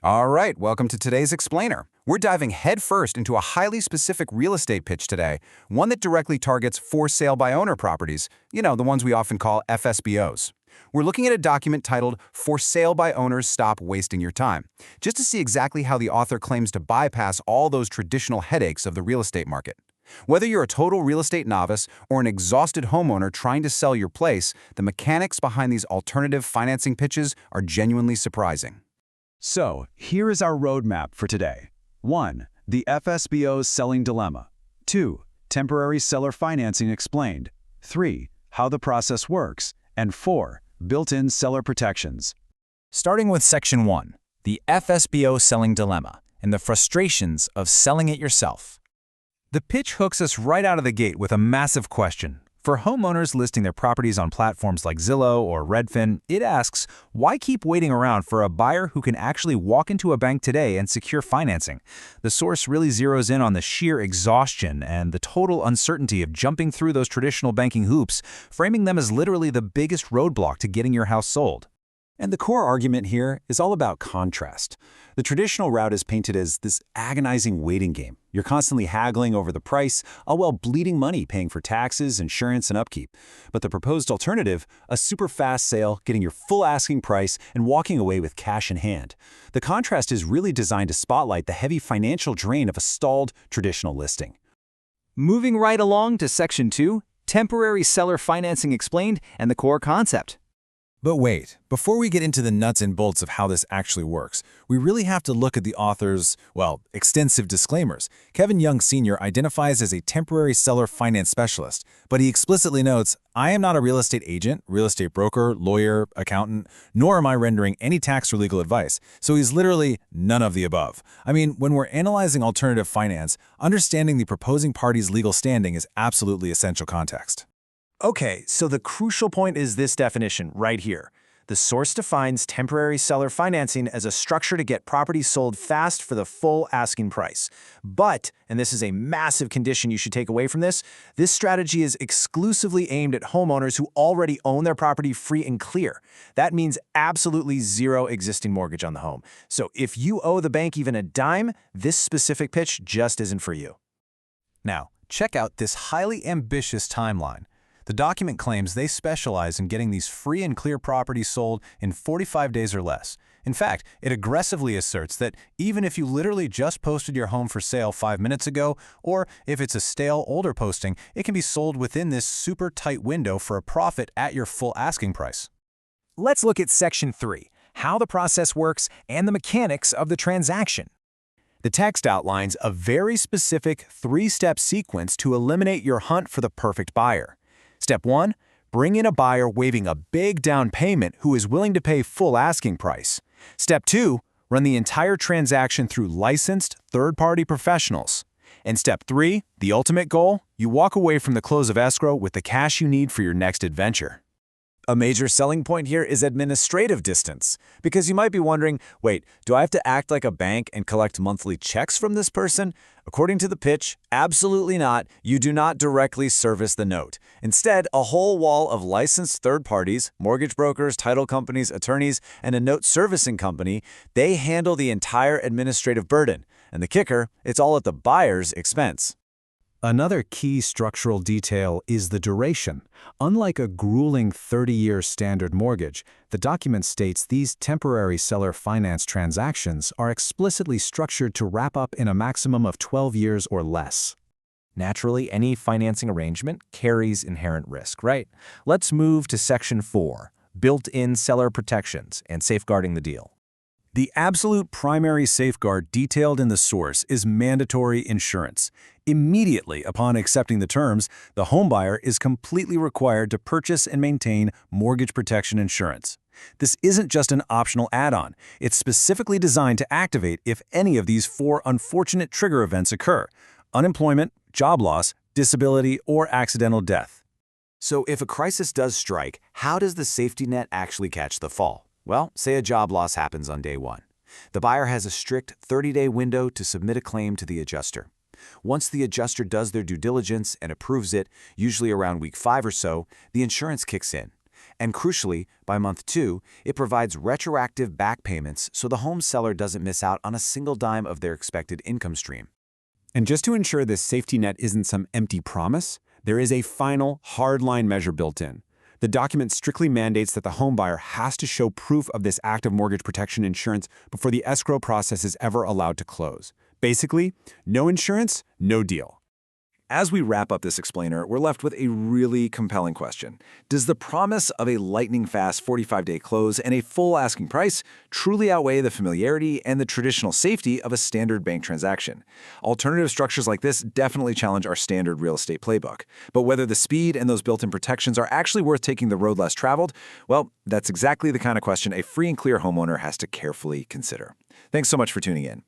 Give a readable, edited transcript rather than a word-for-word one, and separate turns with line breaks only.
All right, welcome to today's Explainer. We're diving headfirst into a highly specific real estate pitch today, one that directly targets for sale by owner properties, the ones we often call FSBOs. We're looking at a document titled For Sale by Owners Stop Wasting Your Time, just to see exactly how the author claims to bypass all those traditional headaches of the real estate market. Whether you're a total real estate novice or an exhausted homeowner trying to sell your place, the mechanics behind these alternative financing pitches are genuinely surprising.
So, here is our roadmap for today. 1. The FSBO's selling dilemma. 2. Temporary seller financing explained. 3. How the process works. And 4. Built-in seller protections.
Starting with Section 1, the FSBO selling dilemma and the frustrations of selling it yourself. The pitch hooks us right out of the gate with a massive question. For homeowners listing their properties on platforms like Zillow or Redfin, it asks, why keep waiting around for a buyer who can actually walk into a bank today and secure financing? The source really zeroes in on the sheer exhaustion and the total uncertainty of jumping through those traditional banking hoops, framing them as literally the biggest roadblock to getting your house sold.
And the core argument here is all about contrast. The traditional route is painted as this agonizing waiting game. You're constantly haggling over the price, all while bleeding money paying for taxes, insurance, and upkeep. But the proposed alternative, a super fast sale, getting your full asking price, and walking away with cash in hand. The contrast is really designed to spotlight the heavy financial drain of a stalled traditional listing.
Moving right along to Section 2, temporary seller financing explained and the core concept.
But wait, before we get into the nuts and bolts of how this actually works, we really have to look at the author's, extensive disclaimers. Kevin Young Sr. identifies as a temporary seller finance specialist, but he explicitly notes, I am not a real estate agent, real estate broker, lawyer, accountant, nor am I rendering any tax or legal advice. So he's literally none of the above. I mean, when we're analyzing alternative finance, understanding the proposing party's legal standing is absolutely essential context.
Okay, so the crucial point is this definition right here. The source defines temporary seller financing as a structure to get properties sold fast for the full asking price. But, and this is a massive condition you should take away from this strategy is exclusively aimed at homeowners who already own their property free and clear. That means absolutely zero existing mortgage on the home. So if you owe the bank even a dime, this specific pitch just isn't for you.
Now, check out this highly ambitious timeline. The document claims they specialize in getting these free and clear properties sold in 45 days or less. In fact, it aggressively asserts that even if you literally just posted your home for sale 5 minutes ago, or if it's a stale, older posting, it can be sold within this super tight window for a profit at your full asking price.
Let's look at Section 3, how the process works and the mechanics of the transaction. The text outlines a very specific 3-step sequence to eliminate your hunt for the perfect buyer. Step 1, bring in a buyer waiving a big down payment who is willing to pay full asking price. Step 2, run the entire transaction through licensed third-party professionals. And Step 3, the ultimate goal, you walk away from the close of escrow with the cash you need for your next adventure. A major selling point here is administrative distance, because you might be wondering, wait, do I have to act like a bank and collect monthly checks from this person? According to the pitch, absolutely not. You do not directly service the note. Instead, a whole wall of licensed third parties, mortgage brokers, title companies, attorneys, and a note servicing company, they handle the entire administrative burden. And the kicker, it's all at the buyer's expense.
Another key structural detail is the duration. Unlike a grueling 30-year standard mortgage, the document states these temporary seller finance transactions are explicitly structured to wrap up in a maximum of 12 years or less.
Naturally, any financing arrangement carries inherent risk, right? Let's move to Section 4, built-in seller protections and safeguarding the deal.
The absolute primary safeguard detailed in the source is mandatory insurance. Immediately upon accepting the terms, the homebuyer is completely required to purchase and maintain mortgage protection insurance. This isn't just an optional add-on. It's specifically designed to activate if any of these 4 unfortunate trigger events occur: unemployment, job loss, disability, or accidental death.
So if a crisis does strike, how does the safety net actually catch the fall? Well, say a job loss happens on day 1. The buyer has a strict 30-day window to submit a claim to the adjuster. Once the adjuster does their due diligence and approves it, usually around week 5 or so, the insurance kicks in. And crucially, by month 2, it provides retroactive back payments so the home seller doesn't miss out on a single dime of their expected income stream.
And just to ensure this safety net isn't some empty promise, there is a final, hardline measure built in. The document strictly mandates that the homebuyer has to show proof of this active mortgage protection insurance before the escrow process is ever allowed to close. Basically, no insurance, no deal.
As we wrap up this explainer, we're left with a really compelling question. Does the promise of a lightning-fast 45-day close and a full asking price truly outweigh the familiarity and the traditional safety of a standard bank transaction? Alternative structures like this definitely challenge our standard real estate playbook. But whether the speed and those built-in protections are actually worth taking the road less traveled, well, that's exactly the kind of question a free and clear homeowner has to carefully consider. Thanks so much for tuning in.